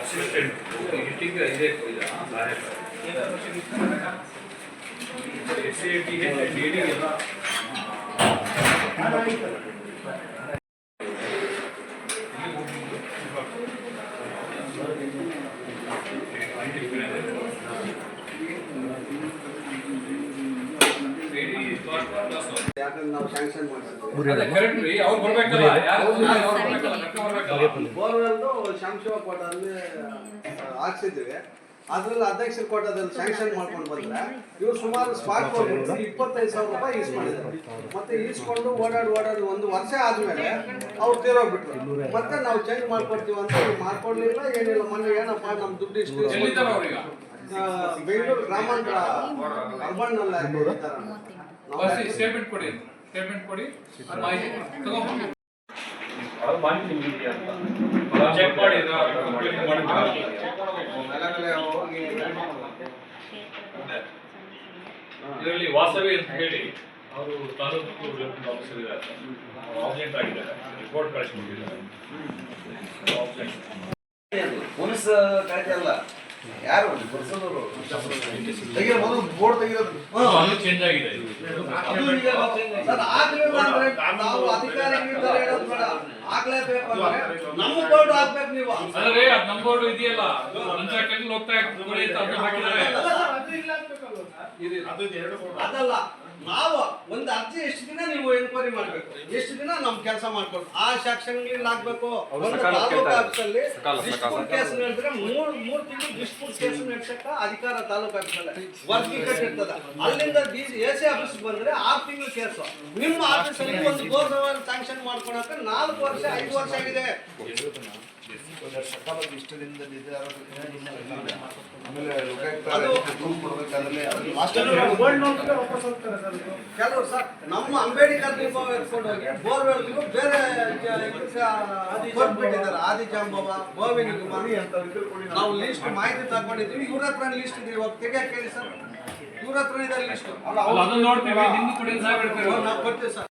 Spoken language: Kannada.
ಅಸಿಸ್ಟೆಂಟ್ ಹಿಟ್ಟಿಗೆ ಇದೆ ಸಹಾಯಕ SAT DD ಎಲ್ಲ ಯಾಕಂದ್ರೆ ನಾವು ಸ್ಯಾಂಕ್ಷನ್ ಬೋರ್ವೆಲ್ದು ಶಾಂಶಿವ ಕೋಟಲ್ಲಿ ಹಾಕ್ಸಿದ್ವಿ. ಅದ್ರಲ್ಲಿ ಅಧ್ಯಕ್ಷರ ಕೋಟದಲ್ಲಿ ಸ್ಯಾಂಕ್ಷನ್ ಮಾಡ್ಕೊಂಡು ಬಂದ್ರೆ ಇವ್ರು ಸುಮಾರು ಸ್ಪಾಟ್ 25,000 ರೂಪಾಯಿ ಈಸ್ ಮಾಡಿದ್ರು. ಮತ್ತೆ ಈಸ್ಕೊಂಡು ಓಡಾಡಿ ಒಂದು ವರ್ಷ ಆದ್ಮೇಲೆ ಅವ್ರು ತೀರೋಗ್ಬಿಟ್ರು. ಮತ್ತೆ ನಾವು ಚೇಂಜ್ ಮಾಡ್ಕೊಡ್ತೀವಿ ಅಂತ ಮಾಡ್ಕೊಡ್ಲಿಲ್ಲ, ಏನಿಲ್ಲ. ಮೊನ್ನೆ ಏನಪ್ಪ ನಮ್ಮ ದುಡ್ಡು ಇಷ್ಟು ಬೆಂಗಳೂರು ಗ್ರಾಮಾಂತರ ಅರ್ಬನ್ ಸ್ಟೇಟ್ಮೆಂಟ್ ಕೊಡಿ ಚೆಕ್ ಮಾಡಿ ಇದರಲ್ಲಿ ವಾಸವಿ ಅಂತ ಹೇಳಿ ಅವರು ತಾಲೂಕು ಆಫೀಸರ್ ಇದ್ದಾರೆ, ಆಬ್ಜೆಕ್ಟ್ ಆಗಿದ್ದಾರೆ, ರಿಪೋರ್ಟ್ ಕಳಿಸ್ಕೊಟ್ಟಿದ್ದಾರೆ. ಪೊಲೀಸ್ ಕಾಯ್ದೆ ಅಲ್ಲ, ಯಾರು ತೆಗಿರೋದು ಬೋರ್ಡ್ ತೆಗಿರೋದು ಚೇಂಜ್ ಆಗಿದೆ. ನಾವು ಅಧಿಕಾರಿಗಳಿದ್ದಾರೆ ಹೇಳೋದು ಬೇಡ, ಆಗ್ಲೇಬೇಕು ಅಂದ್ರೆ ನಮ್ಮ ಬೋರ್ಡ್ ಹಾಕ್ಬೇಕು ನೀವು. ಅದೇ ನಮ್ಮ ಬೋರ್ಡ್ ಇದೆಯಲ್ಲ, ಪಂಚಾಯತ್ ಹೋಗ್ತಾ ಅದಲ್ಲ. ನಾವು ಒಂದು ಅರ್ಜಿ ಎಷ್ಟು ದಿನ ನೀವು ಎನ್ಕ್ವೈರಿ ಮಾಡ್ಬೇಕು, ಎಷ್ಟು ದಿನ ನಮ್ ಕೆಲಸ ಮಾಡ್ಕೊಳ್ಬೇಕು, ಆ ಸೆಕ್ಷನ್ ಆಗ್ಬೇಕು. ಒಂದು ತಾಲೂಕು ಆಫೀಸಲ್ಲಿ ಡಿಸ್ಪ್ಯೂಟ್ ಕೇಸ್ ನಡೆದ್ರೆ ಮೂರ್ ತಿಂಗಳು ಡಿಸ್ಪ್ಯೂಟ್ ಕೇಸ್ ನಡೆಸಕ್ಕ ಅಧಿಕಾರ ತಾಲೂಕು ಆಫೀಸಲ್ಲಿ ವರ್ಗೀಕರಣ ಇರ್ತದ. ಅಲ್ಲಿಂದ AC ಆಫೀಸ್ ಬಂದ್ರೆ 6 ತಿಂಗಳು ಕೇಸು. ನಿಮ್ಮ ಆಫೀಸಲ್ಲಿ ಒಂದು ಬೋರ್ವೆಲ್ ಸ್ಯಾಂಕ್ಷನ್ ಮಾಡ್ಕೊಳಕ್ಕೆ 4 ವರ್ಷ 5 ವರ್ಷ ಆಗಿದೆ. ಕೆಲವರು ಸರ್ ನಮ್ಮ ಅಂಬೇಡ್ಕರ್ ಎತ್ಕೊಂಡು ಹೋಗಿ ಬೋರ್ವೆಲ್ಗೂ ಬೇರೆ ಕೊಟ್ಬಿಟ್ಟಿದ್ದಾರೆ. ಆದಿಜಾಂಬವ, ಗೋವಿನ ಕುಮಾರಿ ಅಂತ ನಾವು ಲಿಸ್ಟ್ ಮಾಹಿತಿ ತಗೊಂಡಿದ್ವಿ. ಇವ್ರ ಹತ್ರ ಲಿಸ್ಟ್ ಇದೆ, ಇವಾಗ ತೆಗಿಯಕ್ಕೆ ಹೇಳಿ ಸರ್. ಇವ್ರ ಹತ್ರ ಇದೆ ಲಿಸ್ಟ್, ನಾವು ಕೊಡ್ತೀವಿ ಸರ್.